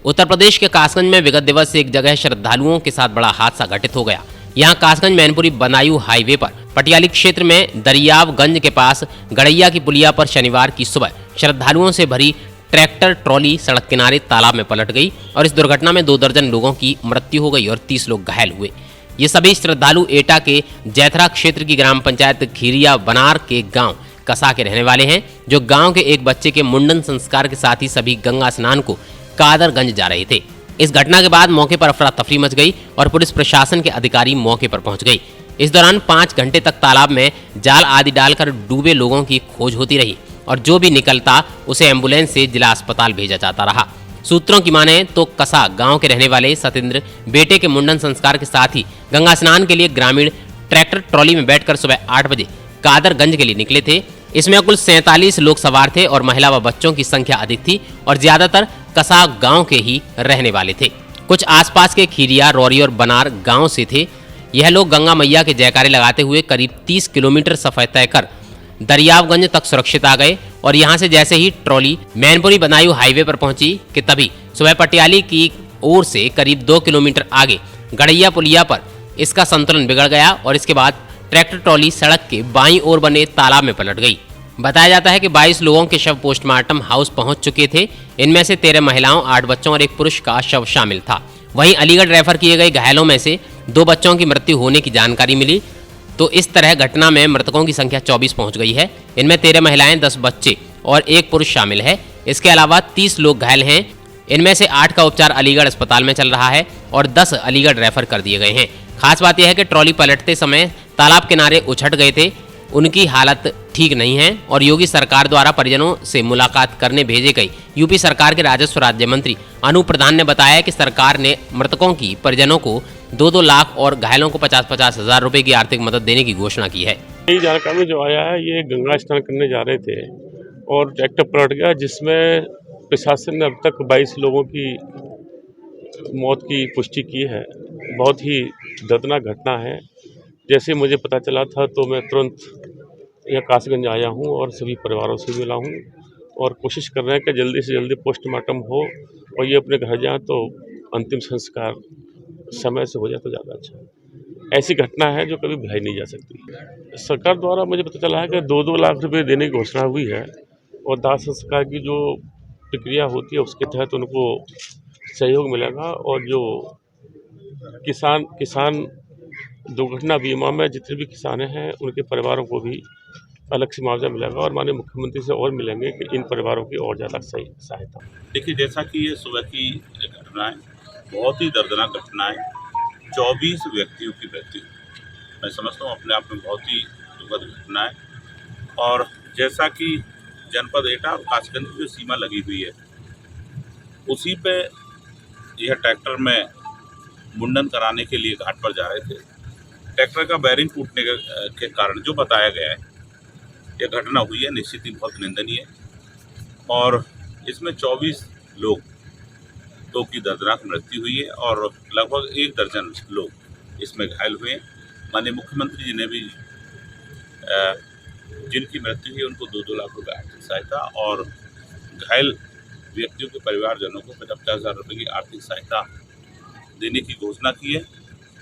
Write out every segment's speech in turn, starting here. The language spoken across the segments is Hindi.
उत्तर प्रदेश के कासगंज में विगत दिवस से एक जगह श्रद्धालुओं के साथ बड़ा हादसा घटित हो गया। यहाँ कासगंज मैनपुरी बदायूं हाईवे पर पटियाली क्षेत्र में दरियावगंज के पास गड़ैया की पुलिया पर शनिवार की सुबह श्रद्धालुओं से भरी ट्रैक्टर ट्रॉली सड़क किनारे तालाब में पलट गई और इस दुर्घटना में 2 दर्जन लोगों की मृत्यु हो गई और 30 लोग घायल हुए। ये सभी श्रद्धालु एटा के जैथरा क्षेत्र की ग्राम पंचायत खीरिया बनार के गांव कसा के रहने वाले हैं, जो गांव के एक बच्चे के मुंडन संस्कार के साथ ही सभी गंगा स्नान को कादरगंज जा रहे थे। इस घटना के बाद मौके पर अफरा तफरी मच गई और पुलिस प्रशासन के अधिकारी मौके पर पहुंच गई। इस दौरान 5 घंटे तक तालाब में जाल आदि डालकर डूबे लोगों की खोज होती रही और जो भी निकलता उसे एम्बुलेंस से जिला अस्पताल भेजा जाता रहा। सूत्रों की माने तो कसा गांव के रहने वाले सतेंद्र बेटे के मुंडन संस्कार के साथ ही गंगा स्नान के लिए ग्रामीण ट्रैक्टर ट्रॉली में बैठकर सुबह 8 बजे कादरगंज के लिए निकले थे। इसमें कुल 47 लोग सवार थे और महिला व बच्चों की संख्या अधिक थी और ज्यादातर कसा गांव के ही रहने वाले थे। कुछ आसपास के खीरिया, रौरी और बनार गांव से थे। यह लोग गंगा मैया के जयकारे लगाते हुए करीब 30 किलोमीटर सफर तय कर दरियावगंज तक सुरक्षित आ गए और यहां से जैसे ही ट्रॉली मैनपुरी बदायूं हाईवे पर पहुंची कि तभी सुबह पटियाली की ओर से करीब 2 किलोमीटर आगे गड़ैया पुलिया पर इसका संतुलन बिगड़ गया और इसके बाद ट्रैक्टर ट्रॉली सड़क के बाईं ओर बने तालाब में पलट गई। बताया जाता है कि 22 लोगों के शव पोस्टमार्टम हाउस पहुंच चुके थे। इनमें से 13 महिलाओं, 8 बच्चों और 1 पुरुष का शव शामिल था। वहीं अलीगढ़ रेफर किए गए घायलों में से 2 बच्चों की मृत्यु होने की जानकारी मिली। तो इस तरह घटना में मृतकों की संख्या 24 पहुंच गई है। इनमें 13 महिलाएं, 10 बच्चे और 1 पुरुष शामिल है। इसके अलावा 30 लोग घायल हैं। इनमें से 8 का उपचार अलीगढ़ अस्पताल में चल रहा है और 10 अलीगढ़ रेफर कर दिए गए हैं। खास बात यह है कि ट्रॉली पलटते समय तालाब किनारे उछट गए थे। उनकी हालत ठीक नहीं है और योगी सरकार द्वारा परिजनों से मुलाकात करने भेजे गए यूपी सरकार के राजस्व राज्य मंत्री अनूप प्रधान ने बताया कि सरकार ने मृतकों की परिजनों को 2-2 लाख और घायलों को 50-50 हजार रुपए की आर्थिक मदद देने की घोषणा की है। ये जानकारी में जो आया है, ये गंगा स्नान करने जा रहे थे और ट्रैक्टर पलट गया, जिसमें प्रशासन ने अब तक 22 लोगों की मौत की पुष्टि की है। बहुत ही दर्दनाक घटना है। जैसे मुझे पता चला था तो मैं तुरंत यहाँ कासगंज आया हूँ और सभी परिवारों से मिला हूँ और कोशिश कर रहे हैं कि जल्दी से जल्दी पोस्टमार्टम हो और ये अपने घर जाएँ तो अंतिम संस्कार समय से हो जाए तो ज़्यादा अच्छा है। ऐसी घटना है जो कभी भुलाई नहीं जा सकती। सरकार द्वारा मुझे पता चला है कि 2-2 लाख रुपए देने की घोषणा हुई है और दाह संस्कार की जो प्रक्रिया होती है उसके तहत उनको सहयोग मिलेगा और जो किसान दुर्घटना बीमा में जितने भी किसान हैं उनके परिवारों को भी अलग से मुआवजा मिलेगा और माननीय मुख्यमंत्री से और मिलेंगे कि इन परिवारों की और ज़्यादा सही सहायता। देखिए, जैसा कि ये सुबह की घटना है, बहुत ही दर्दनाक घटना है। 24 व्यक्तियों की मृत्यु, मैं समझता हूँ अपने आप में बहुत ही दुखद घटना है। और जैसा कि जनपद एटा और कासगंज की जो सीमा लगी हुई है, उसी पे यह ट्रैक्टर में मुंडन कराने के लिए घाट पर जा रहे थे। ट्रैक्टर का बैरिंग टूटने के कारण जो बताया गया है, यह घटना हुई है, निश्चित ही बहुत निंदनीय है। और इसमें 24 लोग की दर्दनाक मृत्यु हुई है और लगभग 1 दर्जन लोग इसमें घायल हुए हैं। माननीय मुख्यमंत्री जी ने भी जिनकी मृत्यु हुई उनको 2-2 लाख रुपये आर्थिक सहायता और घायल व्यक्तियों के परिवारजनों को 50-50 हजार रुपये की आर्थिक सहायता देने की घोषणा की है।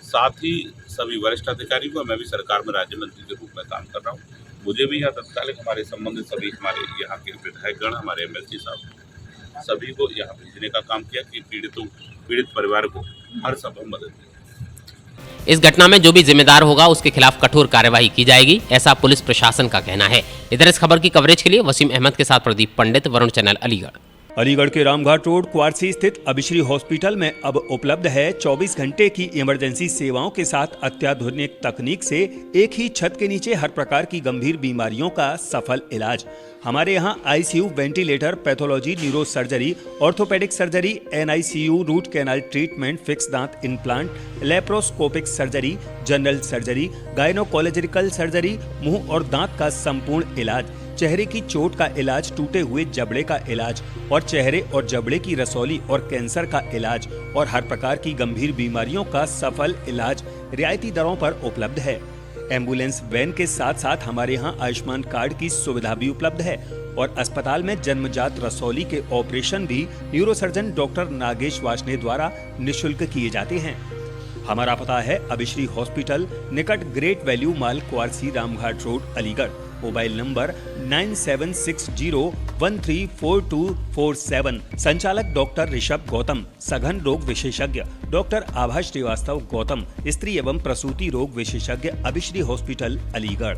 साथ ही सभी वरिष्ठ अधिकारियों को, मैं भी सरकार में राज्य मंत्री के रूप में काम कर रहा हूँ, मुझे भी यहाँ तत्कालिक हमारे संबंधित सभी हमारे यहाँ के विधायकगण, हमारे एमएलसी साहब, सभी को यहाँ भेजने का काम किया कि पीड़ित परिवार को हर संभव मदद दी। इस घटना में जो भी जिम्मेदार होगा उसके खिलाफ कठोर कार्यवाही की जाएगी, ऐसा पुलिस प्रशासन का कहना है। इधर इस खबर की कवरेज के लिए वसीम अहमद के साथ प्रदीप पंडित, वरुण चैनल, अलीगढ़। अलीगढ़ के रामघाट रोड क्वार्सी स्थित अभिश्री हॉस्पिटल में अब उपलब्ध है 24 घंटे की इमरजेंसी सेवाओं के साथ अत्याधुनिक तकनीक से एक ही छत के नीचे हर प्रकार की गंभीर बीमारियों का सफल इलाज। हमारे यहाँ ICU, ventilator, pathology, neuro surgery, orthopaedic surgery, NICU, root canal treatment, fix दांत implant, laparoscopic surgery, general surgery, gynaecological surgery, मुंह और दांत का संपूर्ण इलाज, चेहरे की चोट का इलाज, टूटे हुए जबड़े का इलाज और चेहरे और जबड़े की रसौली और कैंसर का इलाज और हर प्रकार की गंभीर बीमारियों का सफल इलाज रियायती दरों पर उपलब्ध है। एम्बुलेंस वैन के साथ साथ हमारे यहाँ आयुष्मान कार्ड की सुविधा भी उपलब्ध है और अस्पताल में जन्मजात रसौली के ऑपरेशन भी न्यूरोसर्जन डॉक्टर नागेश वार्ष्णेय द्वारा निःशुल्क किए जाते हैं। हमारा पता है अभिश्री हॉस्पिटल, निकट Great Value Mall, Quarsi, Ramghat road, Aligarh. Mobile number 9760134247। संचालक डॉक्टर ऋषभ गौतम, सघन रोग विशेषज्ञ डॉक्टर आभा श्रीवास्तव गौतम, स्त्री एवं प्रसूति रोग विशेषज्ञ, अभिश्री हॉस्पिटल, अलीगढ़।